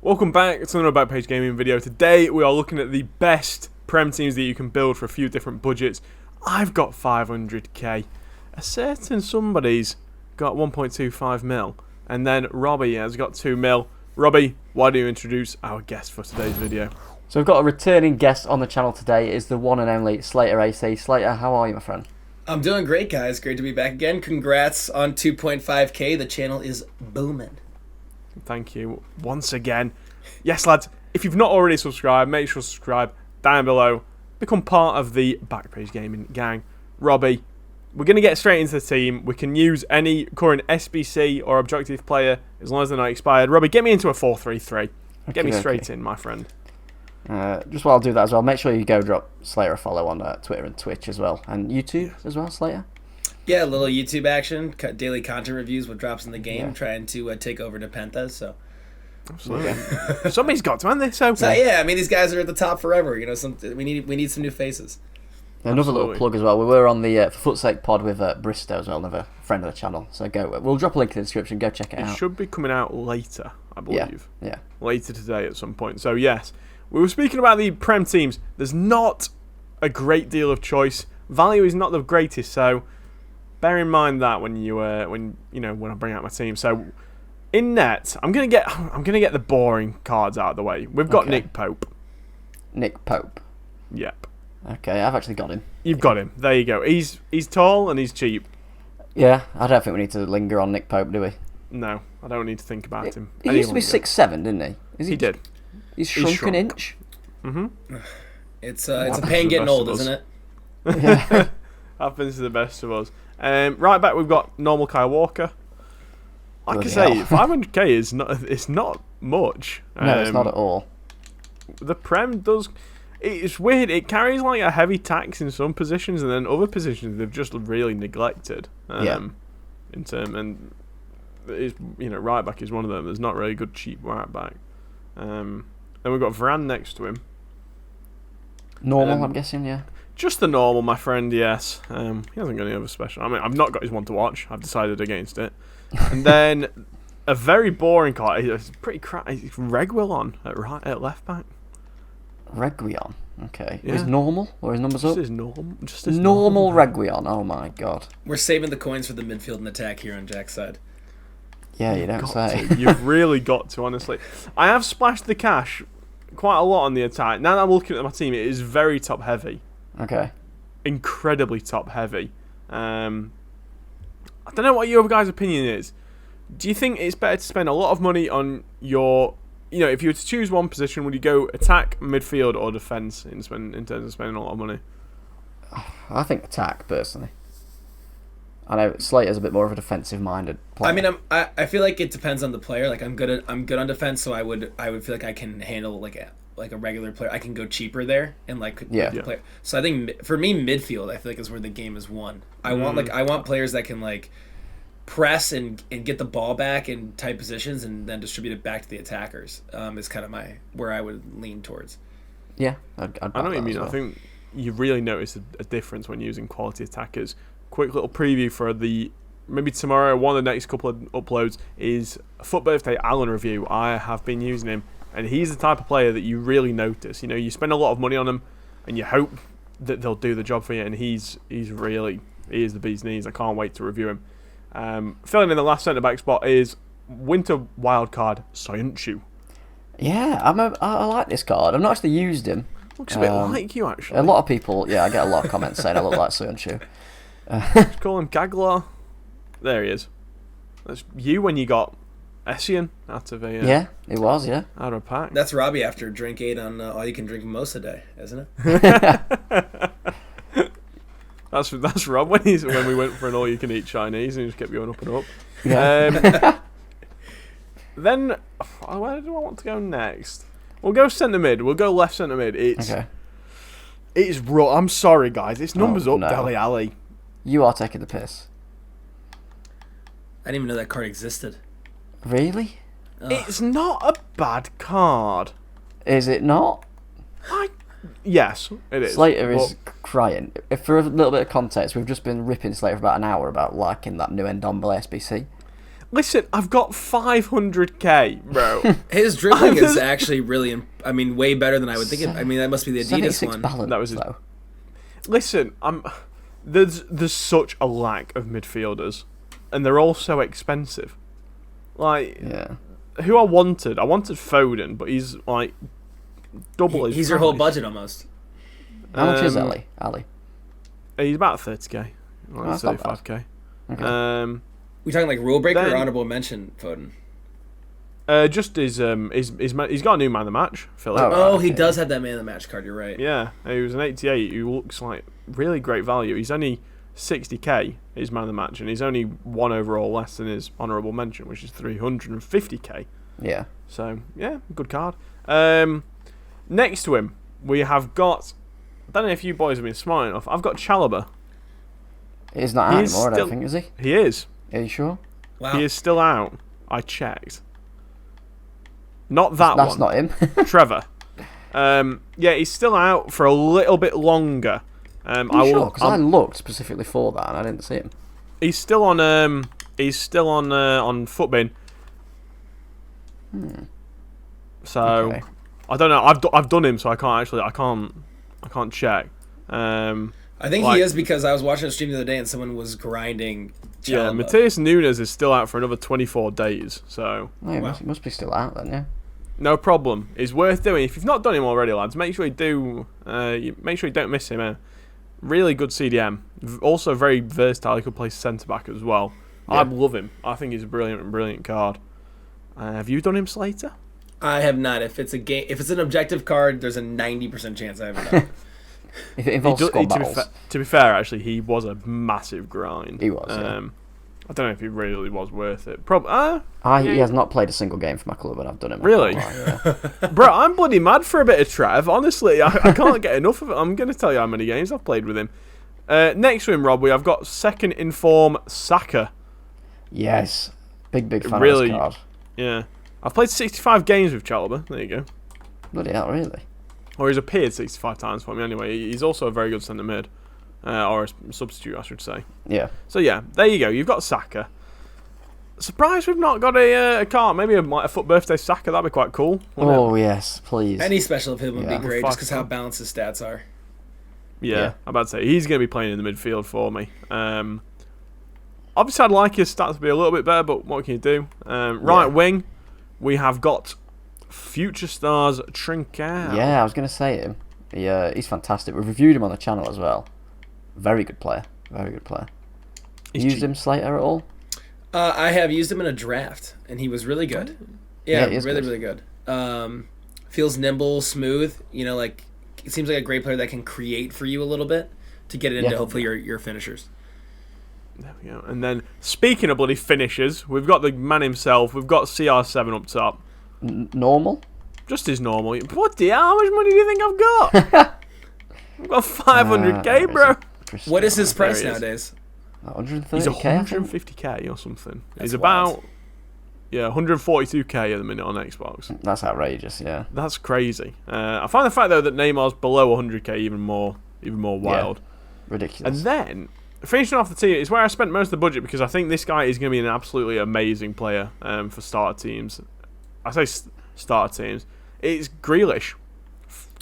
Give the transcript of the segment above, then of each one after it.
Welcome back to another Backpage gaming video. Today we are looking at the best Prem teams that you can build for a few different budgets. I've got 500k. A certain somebody's got 1.25 mil. And then Robbie has got 2 mil. Robbie, why do you introduce our guest for today's video? So we've got a returning guest on the channel today. It is the one and only SlaterAC. Slater, how are you, my friend? I'm doing great, guys. Great to be back again. Congrats on 2.5k. The channel is booming. Thank you once again. Yes, lads, if you've not already subscribed, make sure to subscribe down below. Become part of the Backpage Gaming gang. Robbie, we're going to get straight into the team. We can use any current SBC or objective player as long as they're not expired. Robbie, get me into a 4-3-3. Get me straight in, my friend. Just while I do that as well, make sure you go drop Slater a follow on Twitter and Twitch as well. And YouTube as well, Slater? Yeah, a little YouTube action, daily content reviews, what drops in the game, trying to take over Nepenthes, so... Absolutely. Somebody's got to end this. So yeah, I mean, these guys are at the top forever. You know, we need some new faces. Another little plug as well. We were on the For Fut's Sake pod with Bristow as well, another friend of the channel. So we'll drop a link in the description. Go check it out. It should be coming out later, I believe. Yeah. Later today at some point. So yes, we were speaking about the Prem teams. There's not a great deal of choice. Value is not the greatest. So bear in mind that when I bring out my team. So in net, I'm gonna get the boring cards out of the way. We've got Nick Pope. Nick Pope. Yep. Okay, I've actually got him. You've got him. There you go. He's tall and he's cheap. Yeah, I don't think we need to linger on Nick Pope, do we? No, I don't need to think about him. He used to be 6'7", didn't he? He did. He's shrunk an inch. It's a pain getting old, isn't it? Yeah. Happens to the best of us. Right back, we've got normal Kyle Walker. Like I say, 500k is not much. No, it's not at all. The Prem does. It's weird. It carries like a heavy tax in some positions, and then other positions they've just really neglected. In term, and right back is one of them. There's not really good cheap right back. Then we've got Varane next to him. Normal, I'm guessing, yeah. Just the normal, my friend. Yes. He hasn't got any other special. I mean, I've not got his one to watch. I've decided against it. And then a very boring card. It's pretty crap. It's Reguilon at left back. Reguilon. Okay. Yeah. Is normal or his numbers up? Just his normal Reguilon. Oh my god. We're saving the coins for the midfield and attack here on Jack's side. Yeah, you don't say. You've really got to, honestly. I have splashed the cash quite a lot on the attack. Now that I'm looking at my team, it is very top heavy. Okay. Incredibly top heavy. I don't know what your guys' opinion is. Do you think it's better to spend a lot of money on your... if you were to choose one position, would you go attack, midfield, or defence in terms of spending a lot of money? I think attack, personally. I know Slater's a bit more of a defensive-minded player. I mean, I feel like it depends on the player. Like I'm good on defense, so I would feel like I can handle like a regular player. I can go cheaper there and play. So I think for me, midfield, I feel like is where the game is won. I want players that can like press and get the ball back in tight positions and then distribute it back to the attackers. Is kind of where I would lean towards. Yeah, I know what you mean. Well. I think you really notice a difference when using quality attackers. Quick little preview for maybe tomorrow. One of the next couple of uploads is a FUT Birthday Allen review. I have been using him, and he's the type of player that you really notice. You spend a lot of money on him, and you hope that they'll do the job for you. And he is the bee's knees. I can't wait to review him. Filling in the last centre back spot is winter wildcard Soyuncu. Yeah, I like this card. I've not actually used him. Looks a bit like you, actually. A lot of people, I get a lot of comments saying I look like Soyuncu. Just call him Gaglar. There he is. That's you when you got Essien out of a it was, yeah. Out of a pack. That's Robbie after drink 8 on all you can drink mimosa day, isn't it? That's Rob when we went for an all you can eat Chinese and he just kept going up and up. Yeah. Then where do I want to go next? We'll go centre mid. We'll go left centre mid. It's raw. I'm sorry, guys. It's numbers up, Dele Alli. You are taking the piss. I didn't even know that card existed. Really? It's not a bad card. Is it not? Yes, it is. Slater is crying. For a little bit of context, we've just been ripping Slater for about an hour about liking that new Ndombele SBC. Listen, I've got 500k, bro. His dribbling is actually really, way better than I would think. That must be the Adidas one. Balance, that was his... Listen, there's such a lack of midfielders, and they're all so expensive. Like, who I wanted Foden, but he's like double his. He's your whole budget almost. How much is Ali? He's about 30k, like 35k. Okay. We talking like rule breaker or honorable mention, Foden? Just he's got a new man of the match, Philip. He does have that man of the match card. You're right. Yeah, he was an 88 who looks like really great value. He's only 60k, his man of the match, and he's only one overall less than his honourable mention, which is 350k. Yeah. So yeah, good card. Next to him, we have got. I don't know if you boys have been smart enough. I've got Chalobah. He's not out anymore, I don't think, is he? He is. Are you sure? Wow. He is still out. I checked. Not that That's one. That's not him. Trevor. Yeah, he's still out for a little bit longer. Are you sure? Because I looked specifically for that and I didn't see him. He's still on. He's still on Footbin. So Okay. I don't know. I've done him, so I can't check. I think he is, because I was watching a stream the other day and someone was grinding Chalobah. Yeah, Matheus Nunes is still out for another 24 days. So He must be still out then, yeah. No problem. It's worth doing. If you've not done him already, lads, make sure you do. Make sure you don't miss him. Really good CDM. Also very versatile. He could play centre back as well. Yeah. I love him. I think he's a brilliant card. Have you done him, Slater? I have not. If it's an objective card, there's a 90% chance I haven't done. If it involves squad battles. To be fair, actually, he was a massive grind. He was. Yeah. I don't know if he really was worth it. He has not played a single game for my club, and I've done him. Really? Bro, I'm bloody mad for a bit of Trev. Honestly, I can't get enough of it. I'm going to tell you how many games I've played with him. Next to him, Rob, we have got second in form Saka. Yes. Big fan of this card. Yeah. I've played 65 games with Chalobah. There you go. Bloody hell, really? Or he's appeared 65 times for me anyway. He's also a very good centre mid. Or a substitute, I should say. Yeah. So yeah, there you go. You've got Saka. Surprised we've not got a card. Maybe a FUT birthday Saka. That'd be quite cool. Yes, please. Any special of him would be great, just because how balanced his stats are. Yeah, I'm about to say he's going to be playing in the midfield for me. Obviously, I'd like his stats to be a little bit better, but what can you do? Right wing, we have got Future Stars Trincao. Yeah, I was going to say him. He's fantastic. We've reviewed him on the channel as well. Very good player. Used him, Slater, at all? I have used him in a draft, and he was really good. Yeah, really good. Feels nimble, smooth. It seems like a great player that can create for you a little bit to get it into hopefully your finishers. There we go. And then, speaking of bloody finishers, we've got the man himself. We've got CR7 up top. Normal? Just his normal. What the hell? How much money do you think I've got? I've got 500k, bro. What is his price nowadays? 130k. He's 150k or something. He's about 142k at the minute on Xbox. That's outrageous. Yeah. That's crazy. I find the fact though that Neymar's below 100k even more wild. Yeah. Ridiculous. And then finishing off the team is where I spent most of the budget, because I think this guy is going to be an absolutely amazing player for starter teams. I say starter teams. It's Grealish.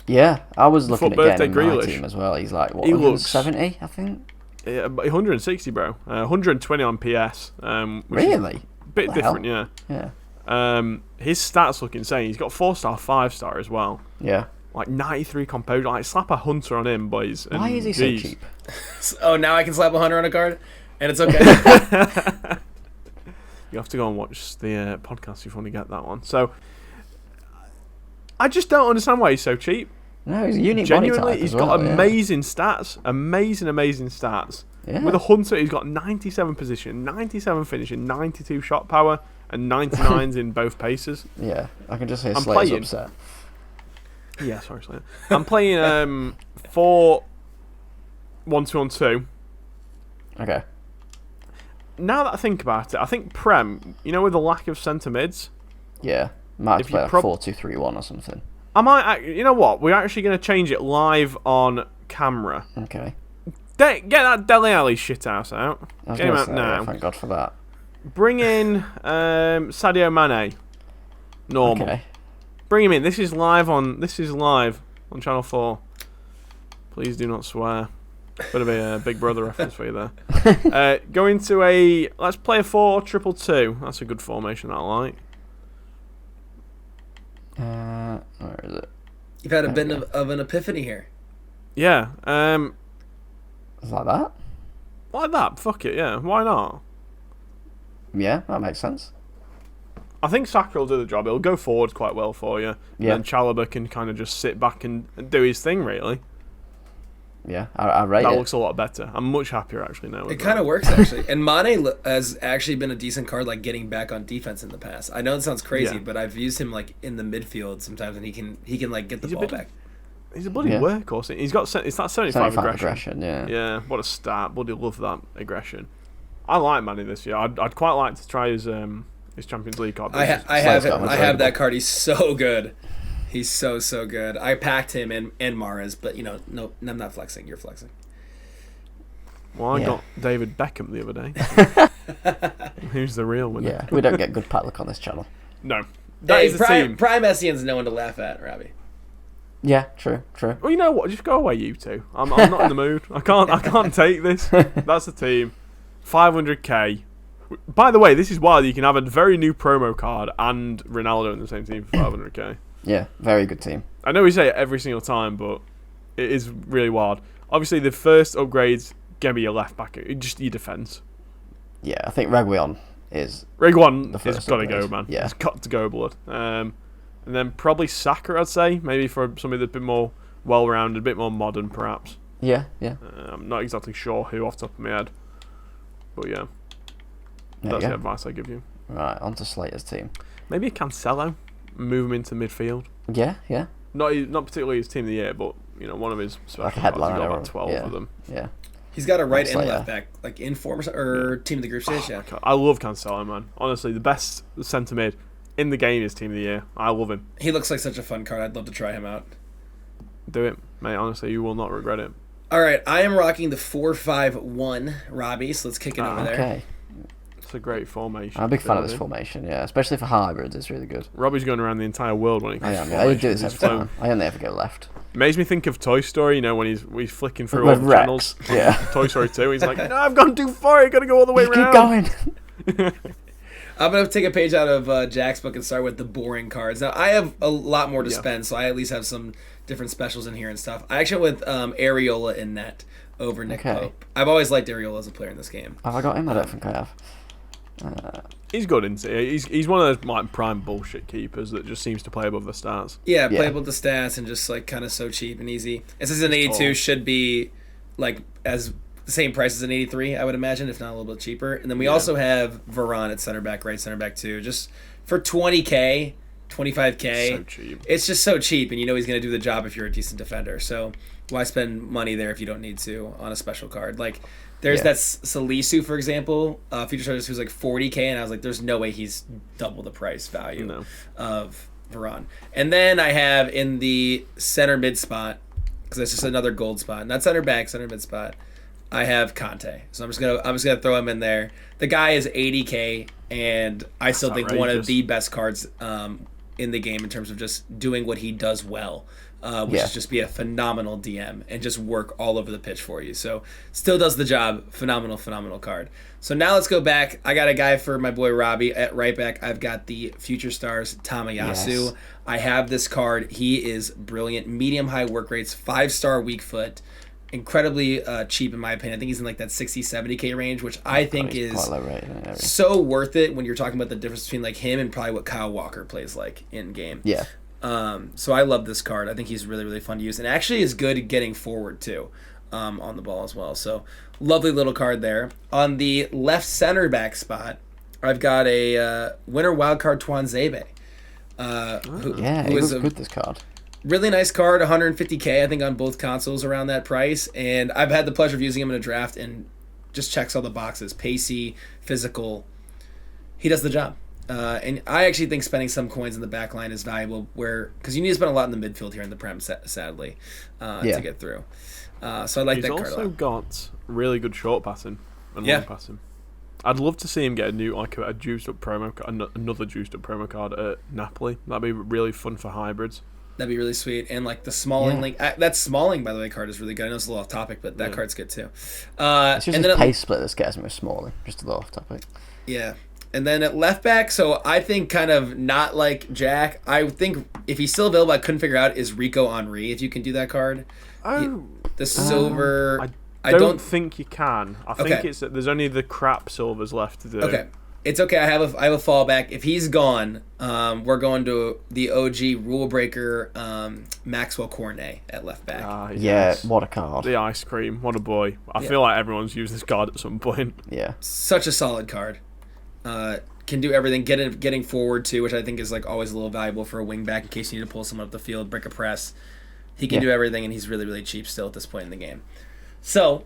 Yeah, I was looking at getting Grealish. My team as well. He's like, what, 170, I think? Yeah, 160, bro. 120 on PS. Really? A bit different, yeah. Yeah. His stats look insane. He's got 4-star, 5-star as well. Yeah. Like 93 composure. Like, slap a hunter on him, boys. Why is he so cheap? Now I can slap a hunter on a card? And it's okay. You have to go and watch the podcast if you want to get that one. So, I just don't understand why he's so cheap. No, he's a unique Genuinely, body type he's as well, got amazing stats. Amazing stats. Yeah. With a hunter, he's got 97 position, 97 finishing, 92 shot power, and 99s in both paces. Yeah, I can just hear Slater's upset. Yeah, sorry, Slater. I'm playing 4-1-2-on-2. Okay. Now that I think about it, I think Prem, with the lack of centre mids. Yeah, might have to play like 4-2-3-1 or something. I might. You know what? We're actually going to change it live on camera. Okay. Get that Dele Alli shit house out. Get him out now. Thank God for that. Bring in Sadio Mane. Normal. Okay. Bring him in. This is live on Channel 4. Please do not swear. Bit of a Big Brother reference for you there. Go into let's play a 4-2-2. That's a good formation I like. Where is it? You've had a bit of an epiphany here. Yeah. Is like that? Like that? Fuck it, yeah. Why not? Yeah, that makes sense. I think Saka will do the job. He'll go forward quite well for you. Yeah. And then Chalobah can kind of just sit back and do his thing, really. Yeah, I rate it. That looks a lot better. I'm much happier, actually, now. It kind of works, actually. And Mane has actually been a decent card, like, getting back on defense in the past. I know it sounds crazy, but I've used him, like, in the midfield sometimes, and he can like, get the ball back. He's a bloody workhorse. He's got it's that 75 aggression. Yeah, what a start. Bloody love that aggression. I like Mane this year. I'd quite like to try his Champions League card. I have that card. He's so good. He's so good. I packed him and Mahrez, but no, I'm not flexing. You're flexing. Well, I got David Beckham the other day. Who's the real winner? Yeah, we don't get good padlock on this channel. No, that is the team. Prime Messian's no one to laugh at, Robbie. Yeah, true. Well, you know what? Just go away, you two. I'm not in the mood. I can't take this. That's the team. 500k. By the way, this is wild. You can have a very new promo card and Ronaldo in the same team for 500k. Yeah, very good team. I know we say it every single time, but it is really wild. Obviously, the first upgrade's going to be your left back. Just your defence. Yeah, I think Reguilon is has got to go, man. Yeah. It's got to go, blood. And then probably Saka, I'd say. Maybe for somebody that's a bit more well-rounded, a bit more modern, perhaps. Yeah. I'm not exactly sure who off the top of my head. But yeah. That's the advice I give you. Right, on to Slater's team. Maybe a Cancelo. Move him into midfield. Yeah. Not particularly his team of the year, but one of his special cards. He's got about 12 of them. Yeah. He's got a right and left back, like in form or team of the group stage. Yeah. I love Cancelo, man. Honestly, the best centre mid in the game is team of the year. I love him. He looks like such a fun card. I'd love to try him out. Do it, mate. Honestly, you will not regret it. All right, I am rocking the 4-5-1, Robbie. So let's kick it over there. Okay. It's a great formation. I'm a big fan of this formation, especially for hybrids. It's really good. Robbie's going around the entire world when he comes to I do this every time. I only ever go left. Makes me think of Toy Story, when he's flicking through all the channels. Yeah. Toy Story 2. He's like, no, I've gone too far. I've got to go all the way around. Keep going. I'm going to take a page out of Jack's book and start with the boring cards. Now, I have a lot more to spend, so I at least have some different specials in here and stuff. I actually went with Areola in net over Nick Pope. I've always liked Areola as a player in this game. Have I got him? I don't think I have. He's good, isn't he? He's one of those prime bullshit keepers that just seems to play above the stats. Yeah, play above the stats and just kind of so cheap and easy. It says an 82 should be as the same price as an 83, I would imagine, if not a little bit cheaper. And then we also have Varane at center back, right center back too, just for 20k, 25k. So cheap. It's just so cheap, and he's going to do the job if you're a decent defender. So why spend money there if you don't need to on a special card? There's that Salisu, for example, feature starters who's 40k, and I was like, there's no way he's double the price value of Varane. And then I have in the center mid spot, because that's just another gold spot, not center back, center mid spot. I have Conte, so I'm just gonna throw him in there. The guy is 80k, and I still think one of the best cards in the game in terms of just doing what he does well. Which is just be a phenomenal DM and just work all over the pitch for you. So still does the job. Phenomenal card. So now let's go back. I got a guy for my boy Robbie at right back. I've got the Future Stars Tamayasu. Yes. I have this card. He is brilliant. Medium high work rates. 5-star weak foot. Incredibly cheap in my opinion. I think he's in that 60, 70k range, which I think is so worth it when you're talking about the difference between him and probably what Kyle Walker plays in game. Yeah. So I love this card. I think he's really, really fun to use, and actually is good at getting forward too, on the ball as well. So lovely little card there. On the left center back spot, I've got a winner wildcard Tuanzebe. He was good, this card. Really nice card, 150k I think on both consoles around that price, and I've had the pleasure of using him in a draft and just checks all the boxes. Pacey, physical. He does the job. And I actually think spending some coins in the back line is valuable because you need to spend a lot in the midfield here in the Prem, sadly, to get through. So I like that card a lot. He's also got really good short passing and long passing. I'd love to see him get a juiced up another juiced up promo card at Napoli. That'd be really fun for hybrids. That'd be really sweet. And like the Smalling link, that Smalling, by the way, card is really good. I know it's a little off topic, but that card's good too. It's just his pace split that scares me with Smalling. Just a little off topic. Yeah. And then at left back, so I think kind of not like Jack. I think if he's still available, I couldn't figure out is Rico Henry, if you can do that card. The silver. I don't think you can. I think there's only the crap silvers left to do. Okay. It's okay. I have a fallback. If he's gone, we're going to the OG rule breaker, Maxwell Cornet at left back. Yeah, what a card. The ice cream. What a boy. I feel like everyone's used this card at some point. Yeah. Such a solid card. Can do everything. Getting forward too, which I think is like always a little valuable for a wing back in case you need to pull someone up the field, break a press. He can do everything, and he's really, really cheap still at this point in the game. So,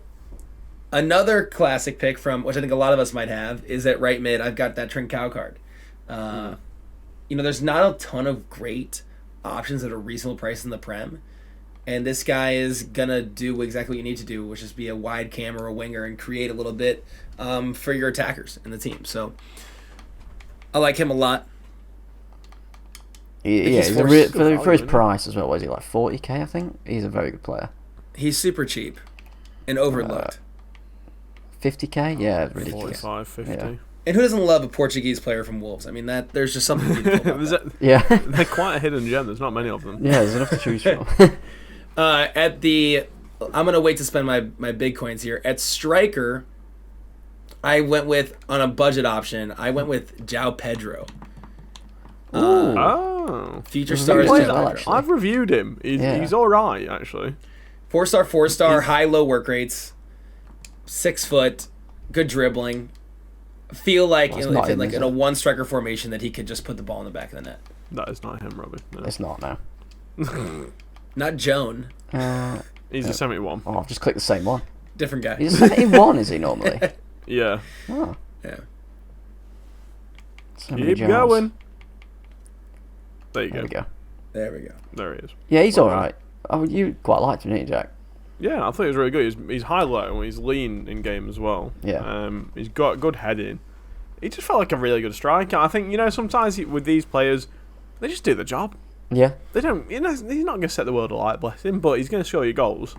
another classic pick from, which I think a lot of us might have, is at right mid. I've got that Trincao card. There's not a ton of great options at a reasonable price in the Prem. And this guy is going to do exactly what you need to do, which is be a wide cam or a winger and create a little bit for your attackers in the team. So, I like him a lot. Yeah, for his price as well. What is he, like 40k, I think? He's a very good player. He's super cheap and overlooked. 50k? Yeah, really 45, 50. Yeah. And who doesn't love a Portuguese player from Wolves? I mean, there's just something beautiful about that. Yeah. They're quite a hidden gem. There's not many of them. Yeah, there's enough to choose from. I'm going to wait to spend my big coins here. At striker, I went with, on a budget option, I went with João Pedro. Future stars. I've reviewed him. He's all right, actually. 4-star, 4-star, high-low work rates, 6 foot, good dribbling. Feel like in a one-striker formation that he could just put the ball in the back of the net. That is not him, Robbie. No. It's not now. Not Joan. He's a 71. Oh, I've just clicked the same one. Different guy. He's a 71, is he normally? Yeah. Oh. Yeah. Keep going. There you go. There we go. There he is. Yeah, he's alright. Oh, you quite liked him, didn't you, Jack? Yeah, I thought he was really good. He's high-low, he's lean in game as well. Yeah. He's got good heading. He just felt like a really good striker. I think, sometimes with these players, they just do the job. Yeah. They don't, he's not going to set the world alight, bless him, but he's going to score you goals.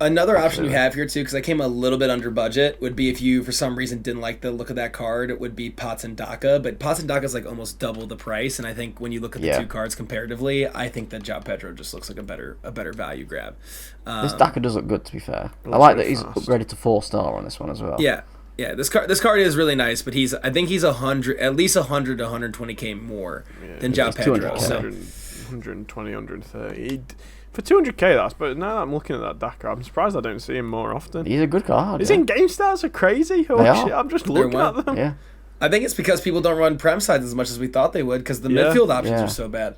Another option you have here, too, because I came a little bit under budget, would be if you, for some reason, didn't like the look of that card, it would be Patson-Daka. But Patson-Daka is like almost double the price, and I think when you look at the two cards comparatively, I think that João Pedro just looks like a better value grab. This Daka does look good, to be fair. I like that he's upgraded to 4-star on this one as well. Yeah. Yeah, this card is really nice, but I think he's at least 100 to 120k more than João Pedro. 120, 130. For 200k, but now that I'm looking at that Daka, I'm surprised I don't see him more often. He's a good card. His in-game stats are crazy. Shit, I'm just looking at them. Yeah. I think it's because people don't run Prem sides as much as we thought they would, because the midfield options are so bad.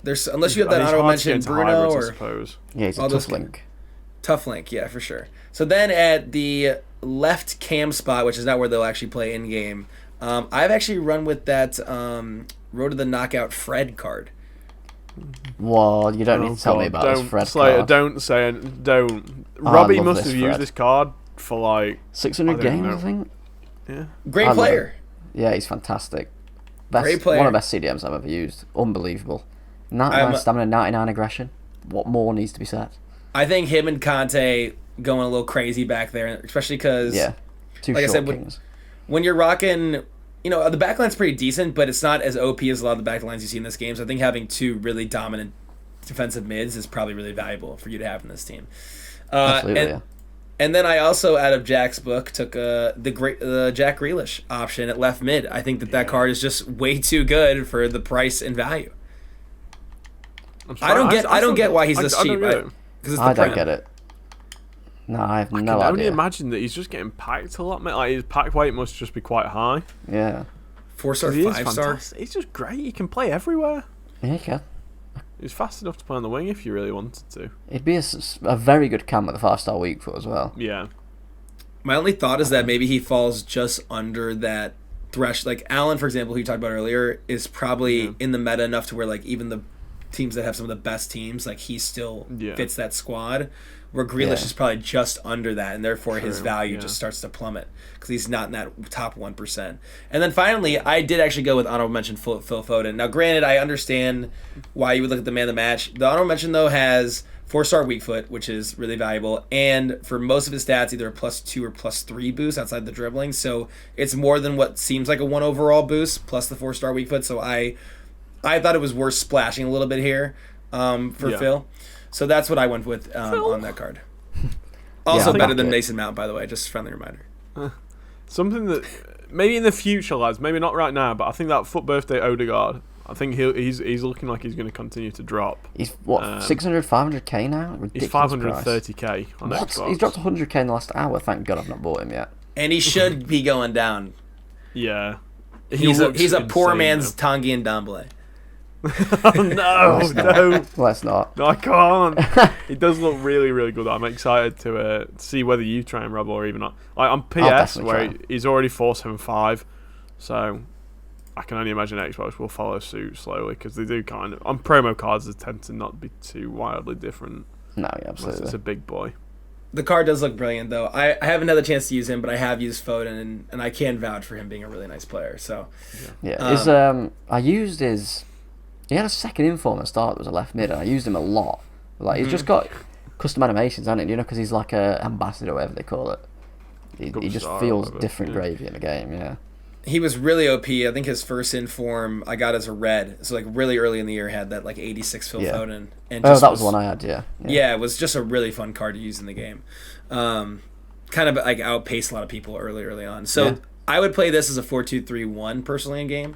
Unless you have that honorable mention Bruno hybrids, I suppose. Yeah, he's a tough link. Tough link, yeah, for sure. So then at the left cam spot, which is not where they'll actually play in-game, I've actually run with that Road to the Knockout Fred card. Well, you don't need to tell me about this Fred card. Don't. Robbie must have used this card for like 600 games, I think. Yeah. Great player. Yeah, he's fantastic. Great player. One of the best CDMs I've ever used. Unbelievable. 99 stamina, 99 aggression. What more needs to be said? I think him and Conte going a little crazy back there, especially because, like I said, when you're rocking. The backline's pretty decent, but it's not as OP as a lot of the backlines you see in this game. So I think having two really dominant defensive mids is probably really valuable for you to have in this team. Absolutely, and then I also, out of Jack's book, took the Jack Grealish option at left mid. I think that card is just way too good for the price and value. I don't get why he's this cheap. I don't get it. No, I have no idea. I can only imagine that he's just getting packed a lot, mate. Like, his pack weight must just be quite high. Yeah. 4-star, 5-star. He's just great. He can play everywhere. Yeah, he can. He's fast enough to play on the wing if you really wanted to. He'd be a very good cam with a 5-star weak foot as well. Yeah. My only thought is that maybe he falls just under that threshold. Like Alan, for example, who you talked about earlier, is probably in the meta enough to where like even the teams that have some of the best teams, like he still fits that squad. Where Grealish is probably just under that, and therefore his value just starts to plummet because he's not in that top 1%. And then finally, I did actually go with honorable mention Phil Foden. Now, granted, I understand why you would look at the man of the match. The honorable mention, though, has 4-star weak foot, which is really valuable, and for most of his stats, either a +2 or +3 boost outside the dribbling. So it's more than what seems like a 1 overall boost plus the 4-star weak foot. So I thought it was worth splashing a little bit here for Phil. So that's what I went with on that card. Also better than Mason Mount, by the way. Just a friendly reminder. Something that maybe in the future, lads, maybe not right now, but I think that FUT birthday Odegaard, I think he's looking like he's going to continue to drop. He's what 600, 500k now? Ridiculous. He's 530k on Xbox. He's dropped 100k in the last hour. Thank God I've not bought him yet. And he should be going down. Yeah, he's a poor man's Tanguy and Ndombele. Oh no! Let's not. No, I can't. It does look really, really good. I'm excited to see whether you try and rob or even not. Like on PS, where he's already 475, so I can only imagine Xbox will follow suit slowly because they do kind of. On promo cards, they tend to not be too wildly different. No, yeah, absolutely. It's a big boy. The card does look brilliant, though. I haven't had the chance to use him, but I have used Foden, and I can vouch for him being a really nice player. So I used his. He had a second inform at the start that was a left mid, and I used him a lot. Like he's just got custom animations, hasn't he? You know, because he's like a ambassador, or whatever they call it. He just feels different gravy in the game. Yeah. He was really OP. I think his first inform I got as a red. So like really early in the year, had that like 86 Phil Foden. And that was the one I had. Yeah, it was just a really fun card to use in the game. Kind of like outpaced a lot of people early on. So I would play this as a 4-2-3-1 personally in game.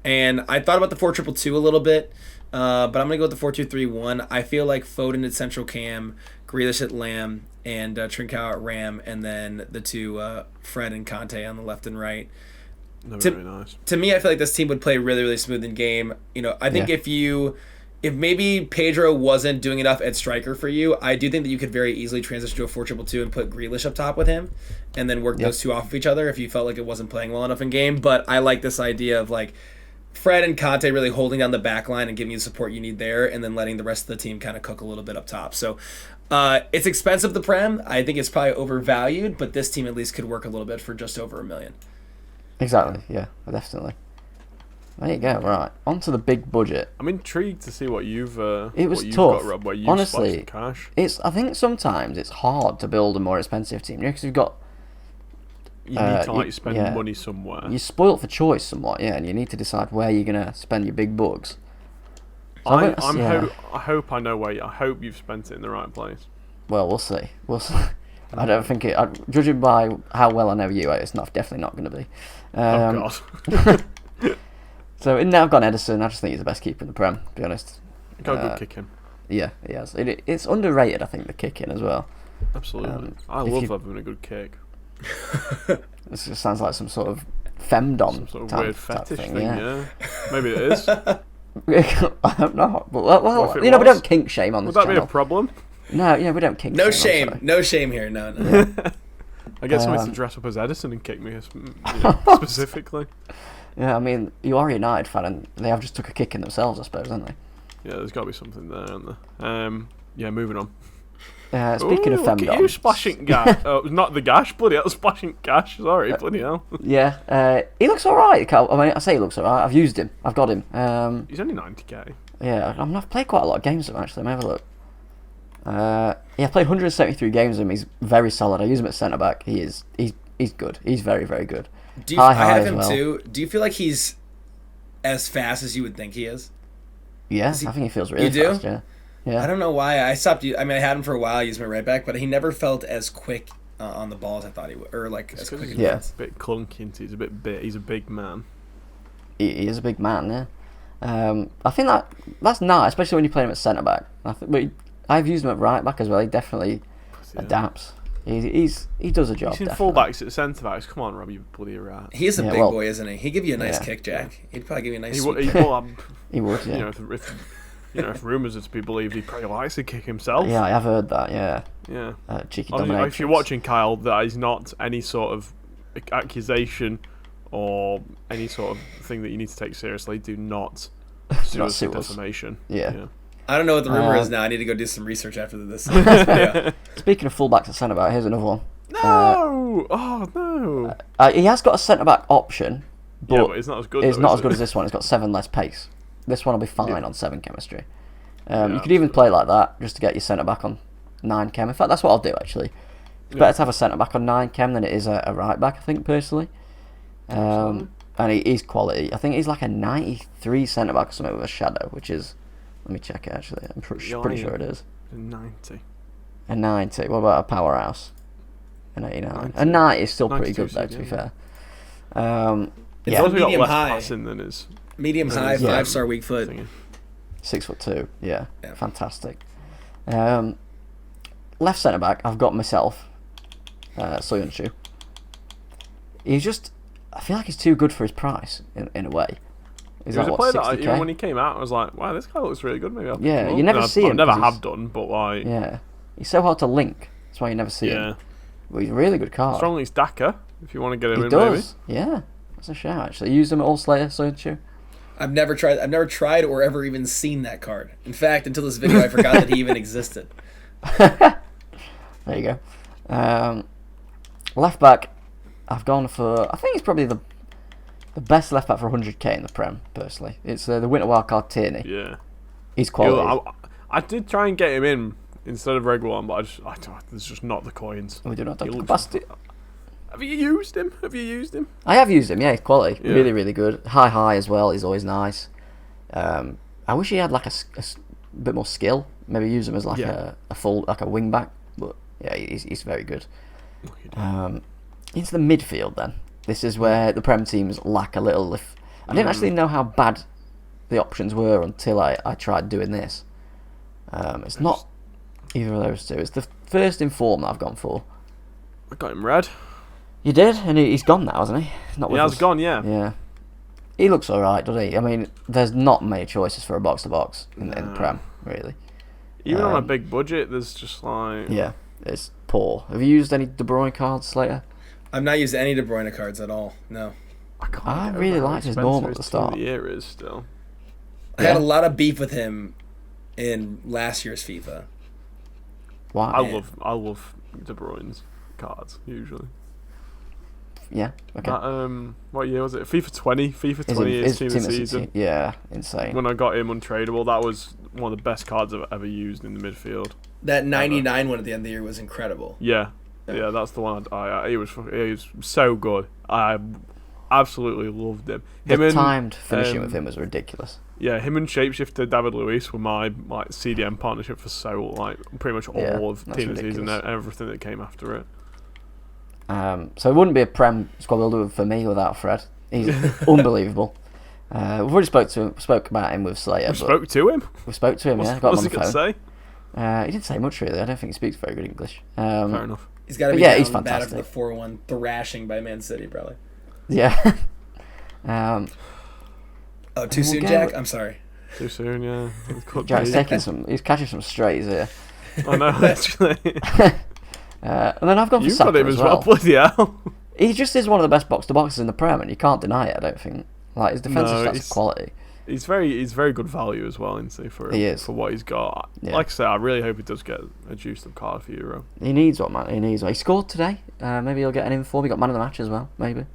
And I thought about the 4-2-2 a little bit, but I'm going to go with the 4-2-3-1. I feel like Foden at central cam, Grealish at Lamb, and Trincao at Ram, and then the two Fred and Conte on the left and right. Very nice. To me, I feel like this team would play really, really smooth in game. You know, I think if maybe Pedro wasn't doing enough at striker for you, I do think that you could very easily transition to a 4-2-2 and put Grealish up top with him, and then work those two off of each other if you felt like it wasn't playing well enough in game. But I like this idea of like Fred and Conte really holding down the back line and giving you the support you need there, and then letting the rest of the team kind of cook a little bit up top. So it's expensive, the Prem. I think it's probably overvalued, but this team at least could work a little bit for just over $1 million. Exactly, yeah, definitely. There you go, right. On to the big budget. I'm intrigued to see what you've got, Rob, where you've honestly, cash. I think sometimes it's hard to build a more expensive team, because you've got... You need to spend money somewhere. You're spoilt for choice somewhat, and you need to decide where you're going to spend your big bucks. So I hope I know where. I hope you've spent it in the right place. Well, we'll see. I don't think it. Judging by how well I know you, it's definitely not going to be. Oh God. So in there I've got Edison. I just think he's the best keeper in the Prem, to be honest. Got a good kicking. Yeah, he has. It's underrated, I think, the kicking as well. Absolutely. I love having a good kick. This just sounds like some sort of femdom, some sort of weird fetish thing. Yeah. Maybe it is. I don't know, but well, we don't kink shame on this channel. Would that be a problem? No, we don't kink. No shame, no shame here. No. I get somebody to dress up as Edison and kick me specifically. Yeah, I mean, you are a United fan, and they have just took a kick in themselves, I suppose, haven't they? Yeah, there's got to be something there, isn't there? Yeah, moving on. Speaking of femdom, you splashing gash. Not the gash, bloody hell, splashing gash. Sorry, bloody hell. Yeah, he looks alright. I mean, I say he looks alright. I've used him. I've got him. He's only 90k. Yeah, I've played quite a lot of games with him, actually. Let me have a look. I've played 173 games with him. He's very solid. I use him at centre back. He's good. He's very, very good. I have him too. Do you feel like he's as fast as you would think he is? Yeah, I think he feels really fast. Yeah. I don't know why I stopped. I mean, I had him for a while. I used him at right back, but he never felt as quick on the ball as I thought he would, or like as quick. It's a bit clunky. He's a bit big. He's a big man. He is a big man. Yeah. I think that's nice, especially when you play him at centre back. But I've used him at right back as well. He definitely adapts. He does a job. He's in full-backs at centre backs. Come on, Rob, you bloody rat. He is a big boy, isn't he? He'd give you a nice kick, Jack. He'd probably give you a nice. He would. Yeah. If rumours are to be believed, he probably likes to kick himself. Yeah, I have heard that. Yeah. Yeah. Cheeky dominatrix. If you're watching, Kyle, that is not any sort of accusation or any sort of thing that you need to take seriously. Do not Seriously defamation. Yeah. I don't know what the rumor is now. I need to go do some research after this. Yeah. Speaking of fullbacks and centre back, here's another one. No! No! He has got a centre back option, but it's not as good. It's not as good as this one. It's got 7 less pace. This one will be fine on 7 chemistry. You could even play like that just to get your centre back on 9 chem. In fact, that's what I'll do actually. It's better to have a centre back on 9 chem than it is a right back, I think, personally. And he's quality. I think he's like a 93 centre back or something with a shadow, which is. Let me check it actually. I'm pretty sure it is. A 90. A 90. What about a powerhouse? An 89. A 90 is still pretty good though, to be fair. It's medium high. Passing than his medium high, 5-star weak foot. 6'2". Yeah, fantastic. Left centre back, I've got myself. Soyuncu. He's just. I feel like he's too good for his price in a way. He's like, a player that when he came out, I was like, wow, this guy looks really good. Maybe I'll pick him up. You never see him. I never have done, but like. Yeah, he's so hard to link. That's why you never see him. Well, he's a really good card. Strongly stacker, if you want to get him he in, does. maybe. Yeah, that's a shout. Actually, use him at all Slater, Soyuncu. I've never tried or ever even seen that card. In fact, until this video, I forgot that he even existed. There you go. Left back, I've gone for. I think he's probably the best left back for 100k in the Prem. Personally, it's the Winter Wildcard Tierney. Yeah, he's quality. I did try and get him in instead of regular one, but there's just not the coins. We do not have the capacity. Have you used him? I have used him. Yeah, he's quality. Yeah. Really, really good. High as well. He's always nice. I wish he had like a bit more skill. Maybe use him as like a full like a wing back. But yeah, he's very good. Into the midfield then. This is where the Prem teams lack a little. I didn't actually know how bad the options were until I tried doing this. It's not either of those two. It's the first in form that I've gone for. I got him red. You did, and he's gone now, hasn't he? He has gone, yeah. Yeah. He looks alright, doesn't he? I mean, there's not many choices for a box-to-box in the Prem, really. Even on a big budget, there's just like... Yeah, it's poor. Have you used any De Bruyne cards, Slater? I've not used any De Bruyne cards at all, no. I really liked his normal at the start. The year is still. I had a lot of beef with him in last year's FIFA. Why? I love De Bruyne's cards, usually. Yeah, okay. What year was it? FIFA 20. FIFA 20 is team of the season. Yeah, insane. When I got him untradeable, that was one of the best cards I've ever used in the midfield. That 99 one at the end of the year was incredible. Yeah, that's the one. He was so good. I absolutely loved him. The timed finishing with him was ridiculous. Yeah, him and Shapeshifter David Luiz were my CDM partnership for pretty much all of team of the season and everything that came after it. So it wouldn't be a Prem squad builder for me without Fred. He's unbelievable. We've already spoke about him with Slater. We spoke to him. Got him on the phone. What's he got to say? He didn't say much really. I don't think he speaks very good English. Fair enough. He's got to be he's bad fantastic. after the 4-1 thrashing by Man City, probably. Yeah. Too soon, Jack? I'm sorry. Too soon, yeah. Jack's he's catching some strays here. I know, actually. And then I've gone for Saka got him as well. Bloody hell. He just is one of the best box-to-boxes in the Prem, and you can't deny it, I don't think. Like, his defensive stats are quality. He's very good value as well, isn't he, for what he's got. Yeah. Like I said, I really hope he does get a juiced up card for Euro. He needs one, man. He needs one. He scored today. Maybe he'll get an inform. He got man of the match as well, maybe.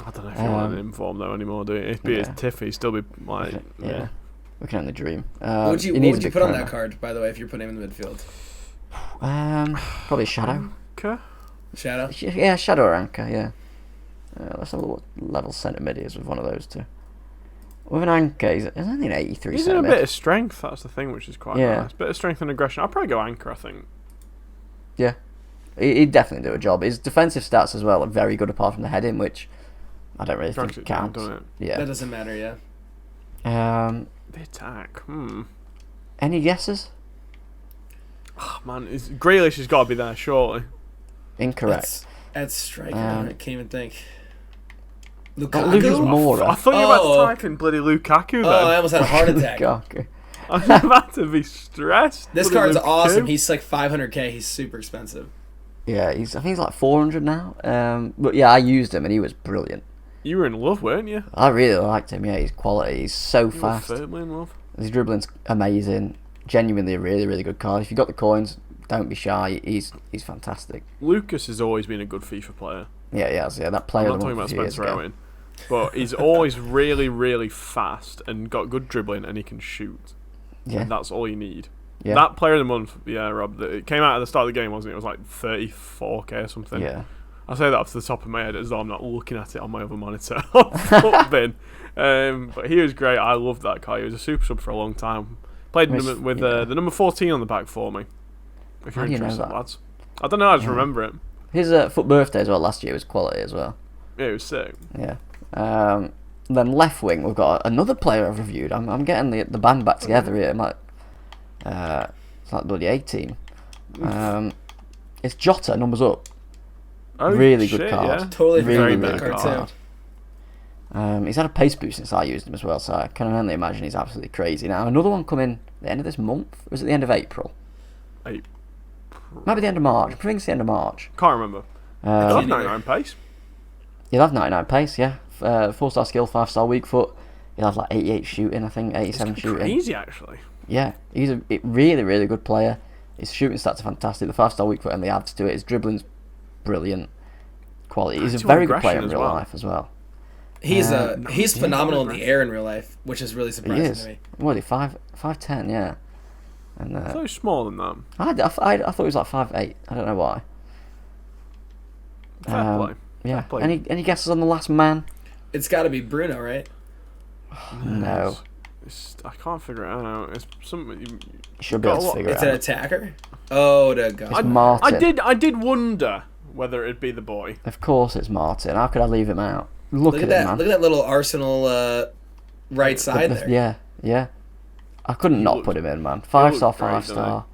I don't know if you want an inform though anymore, do you? It'd be his Tiffy, he'd still be like... Yeah. We can only dream. What would you put on that card, by the way, if you're putting him in the midfield? Probably Shadow. Anchor? Shadow? Yeah, Shadow or Anchor, yeah. Let's have a look what level centre mid is with one of those two. With an Anchor, he's only an 83 he's centre in mid. a bit of strength, that's the thing, which is quite nice. Bit of strength and aggression. I'd probably go Anchor, I think. Yeah. He'd definitely do a job. His defensive stats as well are very good apart from the heading, which I don't really think counts. Yeah. That doesn't matter, yeah. The attack. Any guesses? Oh, man, Grealish has got to be there, surely. Incorrect. That's striker. I can't even think. Lucas Moura. I thought you were about to type in bloody Lukaku then. I almost had a heart attack. I'm about to be stressed. This card's awesome. He's like 500k. He's super expensive. Yeah, I think he's like 400 now. But yeah, I used him and he was brilliant. You were in love, weren't you? I really liked him. Yeah, he's quality. He's so fast. Firmly in love. His dribbling's amazing. Genuinely a really, really good card. If you've got the coins, don't be shy. He's fantastic. Lucas has always been a good FIFA player. Yeah, he has. Yeah, that player. I'm not talking about Spencer Owen, but he's always really, really fast and got good dribbling, and he can shoot. Yeah, and that's all you need. Yeah. That player of the month, Rob. It came out at the start of the game, wasn't it? It was like 34k or something. Yeah. I say that off the top of my head as though I'm not looking at it on my other monitor on bin. But he was great. I loved that guy. He was a super sub for a long time. Played with the number 14 on the back for me. If you're interested, lads. I don't know. I just remember it. His FUT birthday as well last year was quality as well. Yeah, it was sick. Yeah. Then left wing, we've got another player I've reviewed. I'm getting the band back together here. It's like bloody 18. It's Jota, numbers up. Oh, really shit, good card. Yeah. Totally really good card too. He's had a pace boost since I used him as well, so I can only imagine he's absolutely crazy. Now, another one coming at the end of this month? Or was it the end of April? Might be the end of March. I think it's the end of March. Can't remember. He'll have 99 pace. He'll have 99 pace, yeah. 4-star skill, 5-star weak foot. He'll have like 88 shooting, I think, 87 shooting. Crazy, actually. Yeah, he's a really, really good player. His shooting stats are fantastic. The 5-star weak foot and the adds to it. His dribbling's brilliant. Quality. He's a very good player in real life as well. He's phenomenal in the air in real life, which is really surprising to me. What is he? 5'10", yeah. And I thought he was smaller than that. I thought he was like 5'8". I don't know why. Fair play. Yeah. Fair play. Any guesses on the last man? It's got to be Bruno, right? No. I can't figure it out. It's something. You should be able to figure it out. It's an attacker. Oh, the God. It's Martin. I did wonder whether it'd be the boy. Of course, it's Martin. How could I leave him out? Look at that, him, man. Look at that little Arsenal right side there. Yeah. I couldn't not put him in, man. 5-star, 5-star.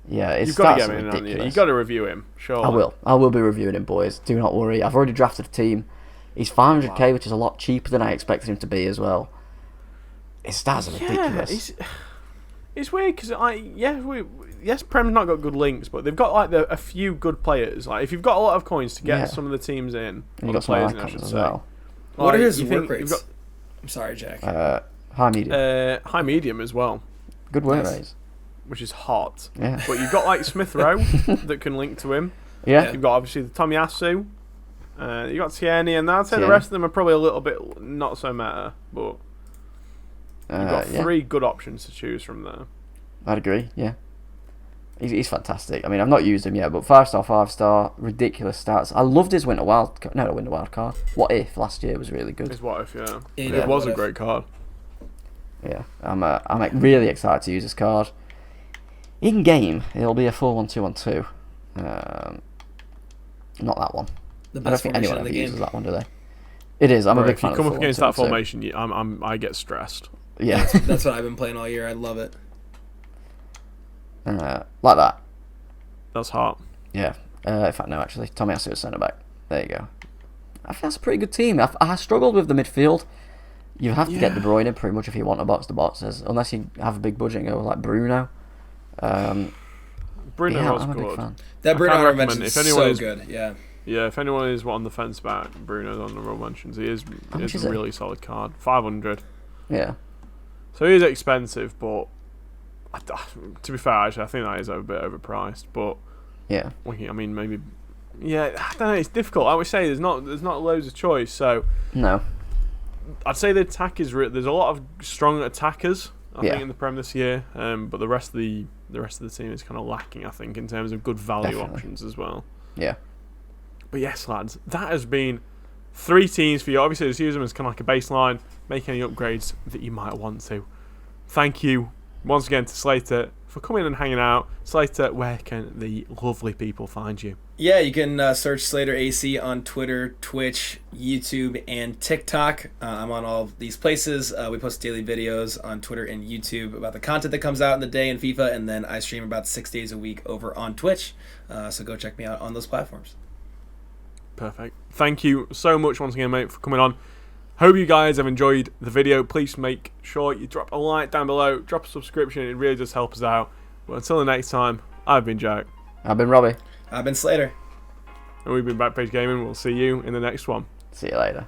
Yeah, you've got to get him in, haven't you? You've got to review him. Sure. I will be reviewing him, boys. Do not worry. I've already drafted a team. He's 500k, which is a lot cheaper than I expected him to be as well. His stats are ridiculous. It's weird because Prem's not got good links, but they've got like a few good players. Like if you've got a lot of coins to get some of the teams in, you've got some icons as well. What are his work rates? I'm sorry, Jack. High medium. High medium as well. Good work rates. Which is hot. Yeah. But you've got like Smith Rowe that can link to him. Yeah. You've got obviously the Tomiyasu. You got Tierney, and I'd say the rest of them are probably a little bit not so meta, but you've got three good options to choose from there. I'd agree. Yeah. He's fantastic. I mean, I've not used him yet, but 5-star, 5-star, ridiculous stats. I loved his winter wild card. No, not winter wild card. What If last year was really good. His What If, yeah. It was a great card. Yeah, I'm really excited to use this card. In game, it'll be a 4-1-2-1-2. Not that one. The best I don't think anyone in the ever game. uses that one, do they? It is. I'm a big fan of If you come up against that formation, I get stressed. Yeah, that's what I've been playing all year. I love it. Like that. That's hot. Yeah. In fact, no, actually, Tomiyasu is centre back. There you go. I think that's a pretty good team. I struggled with the midfield. You have to get De Bruyne pretty much if you want a box-to-box, unless you have a big budget and go with like Bruno. Bruno was I'm a good. big fan. That Bruno honorable mention is so good. Yeah. Yeah, if anyone is on the fence about Bruno's honorable mentions, he is a really solid card. 500. Yeah. So he is expensive, but to be fair, actually, I think that is a bit overpriced. But yeah, I mean, maybe. Yeah, I don't know. It's difficult. I would say there's not loads of choice. So no, I'd say the attack is there's a lot of strong attackers. I think in the Prem this year, but the rest of the team is kind of lacking. I think in terms of good value options as well. Yeah. But yes, lads, that has been 3 teams for you. Obviously, just use them as kind of like a baseline. Make any upgrades that you might want to. Thank you once again to Slater for coming and hanging out. Slater, where can the lovely people find you? Yeah, you can search SlaterAC on Twitter, Twitch, YouTube, and TikTok. I'm on all of these places. We post daily videos on Twitter and YouTube about the content that comes out in the day in FIFA, and then I stream about 6 days a week over on Twitch. So go check me out on those platforms. Perfect. Thank you so much once again, mate, for coming on. Hope you guys have enjoyed the video. Please make sure you drop a like down below, drop a subscription. It really does help us out. But until the next time, I've been Jack. I've been Robbie. I've been Slater. And we've been Backpage Gaming. We'll see you in the next one. See you later.